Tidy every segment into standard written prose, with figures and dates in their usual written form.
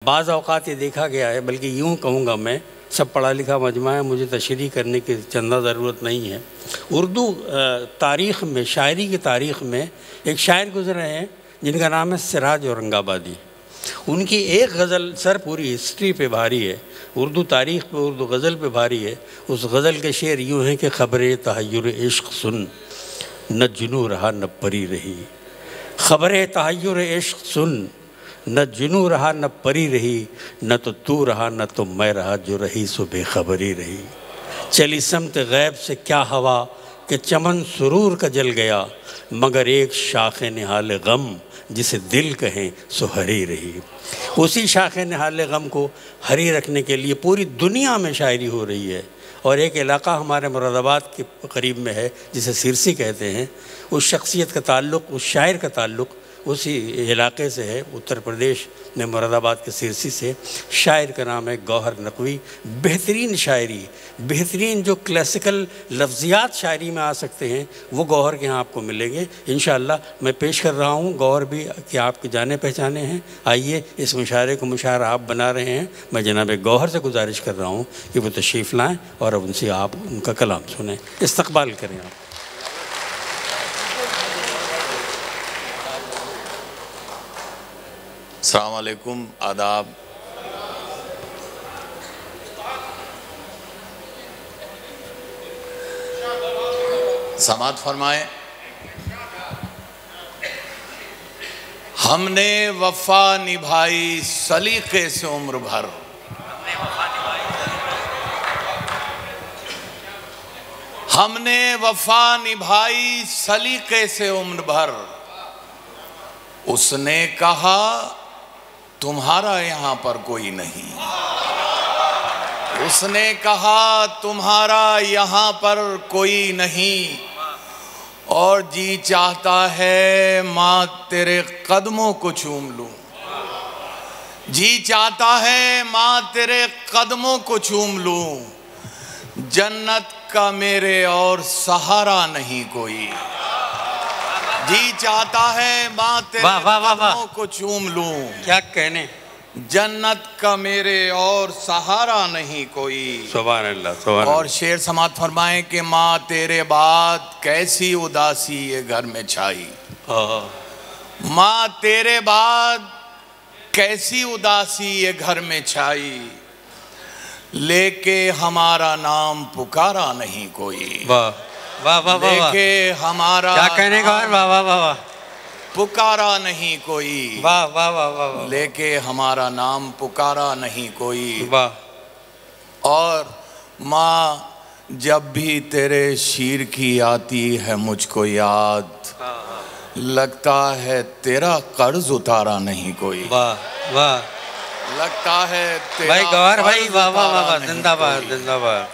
बाज़ औक़ात ये देखा गया है, बल्कि यूँ कहूँगा मैं, सब पढ़ा लिखा मजमा है, मुझे तशरीह करने की चंदा ज़रूरत नहीं है। उर्दू तारीख़ में, शायरी की तारीख़ में एक शायर गुज़रे हैं जिनका नाम है सिराज औरंगाबादी। उनकी एक गज़ल सर पूरी हिस्ट्री पे भारी है, उर्दू तारीख़ पे, उर्दू गज़ल पे भारी है। उस गज़ल के शेर यूँ हैं कि ख़बरे तहय्युर इश्क़ सुन, न जुनू रहा न परी रही। ख़बरे तहय्युर इश्क़ सुन, न जुनू रहा न परी रही। न तो तू रहा न तो मैं रहा, जो रही सो बेखबरी रही। चली समत गैब से क्या हवा कि चमन सुरूर का जल गया, मगर एक शाख़ निहाल गम जिसे दिल कहें सो हरी रही। उसी शाख़ निहाल गम को हरी रखने के लिए पूरी दुनिया में शायरी हो रही है। और एक इलाका हमारे मुरादाबाद के करीब में है जिसे सिरसी कहते हैं। उस शख्सियत का ताल्लुक़, उस शायर का ताल्लुक़ उसी इलाके से है, उत्तर प्रदेश में मुरादाबाद के सिरसी से। शायर का नाम है गौहर नकवी। बेहतरीन शायरी, बेहतरीन जो क्लासिकल लफ्ज़ियात शायरी में आ सकते हैं वो गौहर के यहाँ आपको मिलेंगे इंशाअल्लाह। मैं पेश कर रहा हूँ, गौहर भी कि आपके जाने पहचाने हैं। आइए इस मुशायरे को मुशायरा आप बना रहे हैं, मैं जनाब गौहर से गुजारिश कर रहा हूँ कि वो तशरीफ़ लाएँ और अब उनसे आप उनका कलाम सुनें, इस्तक़बाल करें आप। अस्सलाम वालेकुम, आदाब। समात फरमाएं। हमने वफा निभाई सलीके से उम्र भर, हमने वफा निभाई सलीके से उम्र भर। उसने कहा तुम्हारा यहाँ पर कोई नहीं, उसने कहा तुम्हारा यहाँ पर कोई नहीं। और जी चाहता है माँ तेरे कदमों को चूम लूं, जी चाहता है माँ तेरे कदमों को चूम लूं। जन्नत का मेरे और सहारा नहीं कोई, जी चाहता है माँ तेरे कदमों को चूम लूं। क्या कहने, जन्नत का मेरे और सहारा नहीं कोई। सुभान अल्लाह, सुभान अल्लाह। और शेर समात फरमाएं कि माँ तेरे बाद कैसी उदासी ये घर में छाई, माँ तेरे बाद कैसी उदासी ये घर में छाई। लेके हमारा नाम पुकारा नहीं कोई, वाह वाह वाह वाह, लेके हमारा क्या कहने का, वाह वाह वाह वाह, पुकारा नहीं कोई, वाह वाह वाह वाह, लेके हमारा नाम पुकारा नहीं कोई। वाह। और माँ जब भी तेरे शीर की आती है मुझको याद, लगता है तेरा कर्ज उतारा नहीं कोई। वाह वाह, लगता है तेरा भाई गौहर भाई, कर्ज वाह वाह वाह उतारा वाह, नहीं जिंदाबाद कोई। जिंदाबाद।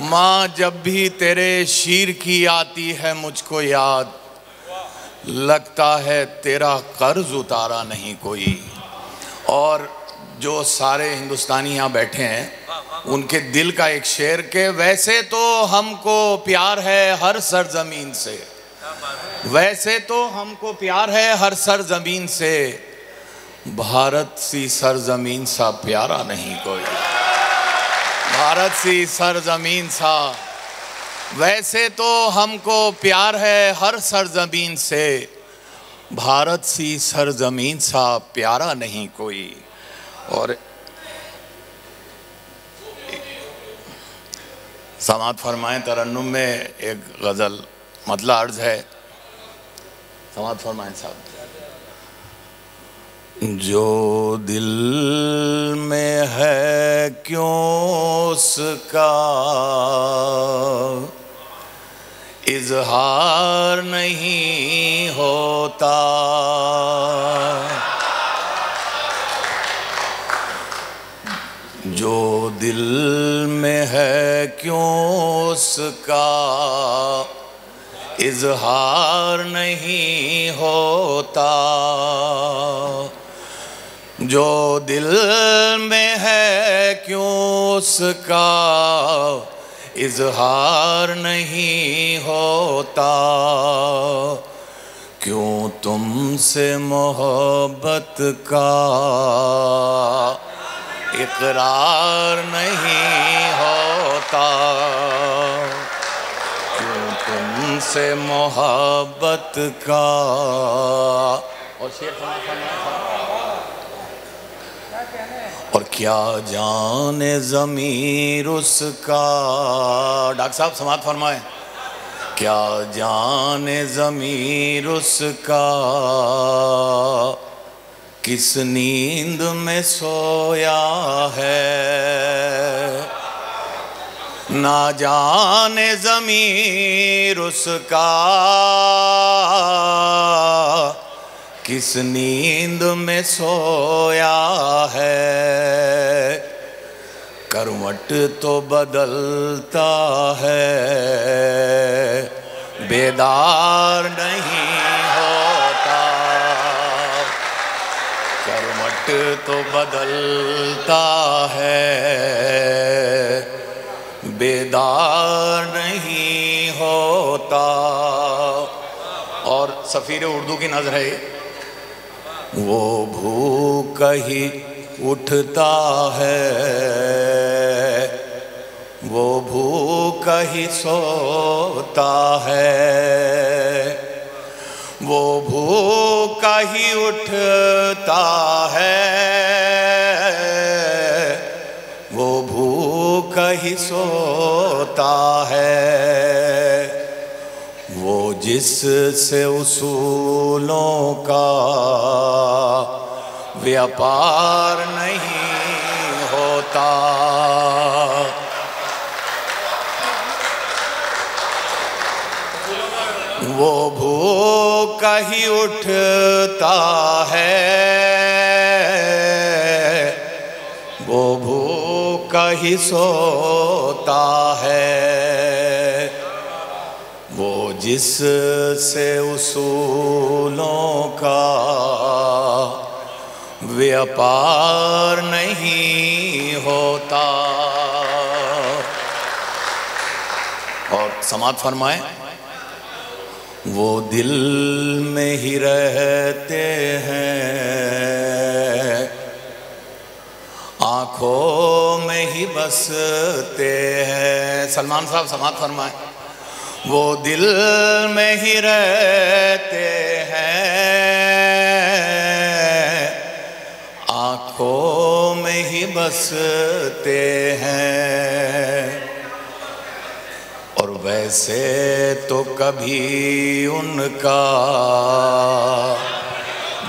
माँ जब भी तेरे शीर की आती है मुझको याद, लगता है तेरा कर्ज उतारा नहीं कोई। और जो सारे हिंदुस्तानी यहाँ बैठे हैं उनके दिल का एक शेर के, वैसे तो हमको प्यार है हर सरजमीन से, वैसे तो हमको प्यार है हर सरजमीन से, भारत सी सरजमीन सा प्यारा नहीं कोई, भारत सी सरजमीन सा। वैसे तो हमको प्यार है हर सरजमीन से, भारत सी सरजमीन सा प्यारा नहीं कोई। और समात फरमाएं तरन्नुम में एक गज़ल मतलब अर्ज है, समात फरमाएं साहब। जो दिल में है क्यों उसका इजहार नहीं होता, जो दिल में है क्यों उसका इजहार नहीं होता, जो दिल में है क्यों उसका इजहार नहीं होता। क्यों तुमसे मोहब्बत का इकरार नहीं होता, क्यों तुमसे मोहब्बत का। और शेर और क्या जाने ज़मीर उसका। डॉक्टर साहब समात फरमाए। क्या जाने ज़मीर उसका, किस नींद में सोया है। ना जाने ज़मीर उसका, किस नींद में सोया है। करवट तो बदलता है, बेदार नहीं होता। करवट तो बदलता है, बेदार नहीं होता। और सफ़ीर उर्दू की नज़र है, वो भूख ही उठता है, वो भूख ही सोता है। वो भूख ही उठता है, वो भूख ही सोता है। वो जिससे उसूलों का व्यापार नहीं होता, वो भूख ही उठता है, वो भूख ही सोता है। वो जिससे उसूलों का व्यापार नहीं होता। और समात फरमाए, वो दिल में ही रहते हैं, आँखों में ही बसते हैं। सलमान साहब समात फरमाए। वो दिल में ही रहते हैं, आँखों में ही बसते हैं। और वैसे तो कभी उनका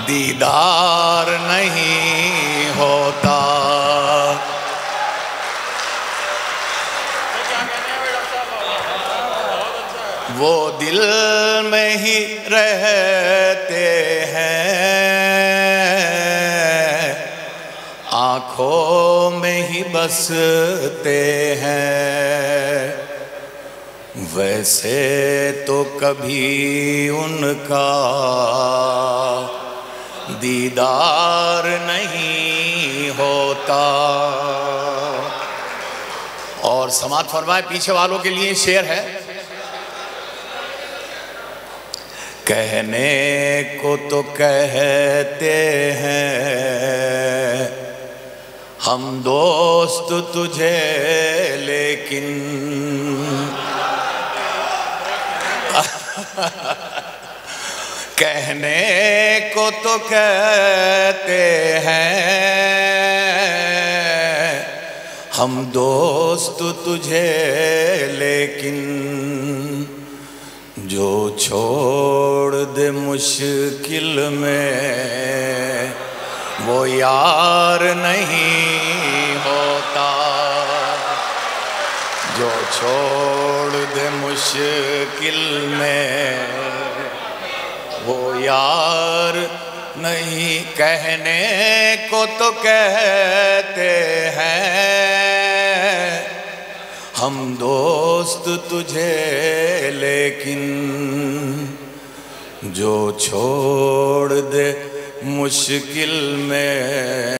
दीदार नहीं होता। वो दिल में ही रहते हैं, आँखों में ही बसते हैं। वैसे तो कभी उनका दीदार नहीं होता। और समात फरमाए, पीछे वालों के लिए शेर है। कहने को तो कहते हैं हम दोस्त तुझे, लेकिन कहने को तो कहते हैं हम दोस्त तुझे, लेकिन जो छोड़ दे मुश्किल में वो यार नहीं होता। जो छोड़ दे मुश्किल में वो यार नहीं। कहने को तो कहते हैं हम दोस्त तुझे, लेकिन जो छोड़ दे मुश्किल में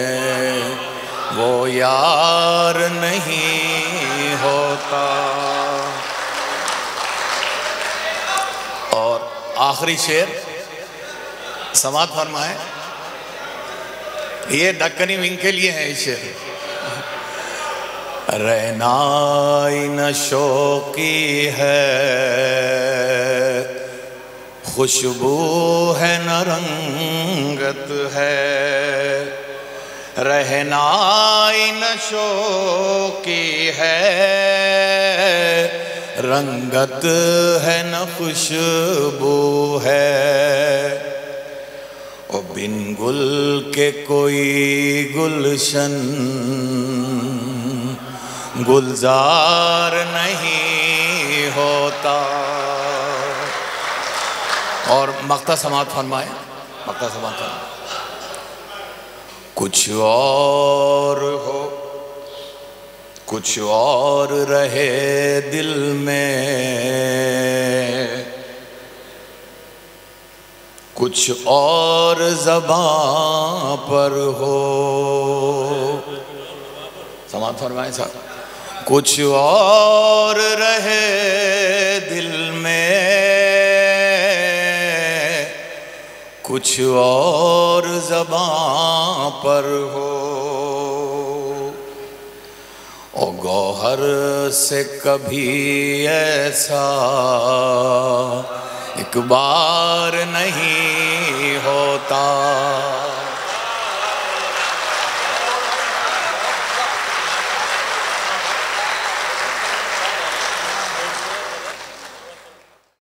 वो यार नहीं होता। और आखिरी शेर समात फरमाए, ये दक्कनी विंग के लिए है ये शेर। रहनाई न शौकी है, खुशबू है न रंगत है। रहनाई न शौकी है, रंगत है न खुशबू है। ओ बिन गुल के कोई गुलशन गुलजार नहीं होता। और मक्ता समात फरमाए, मक्ता समात फरमाए। कुछ और हो, कुछ और रहे दिल में, कुछ और ज़बां पर हो। समात फरमाए साहब। कुछ और रहे दिल में, कुछ और ज़बां पर हो। ओ गौहर से कभी ऐसा एक बार नहीं होता।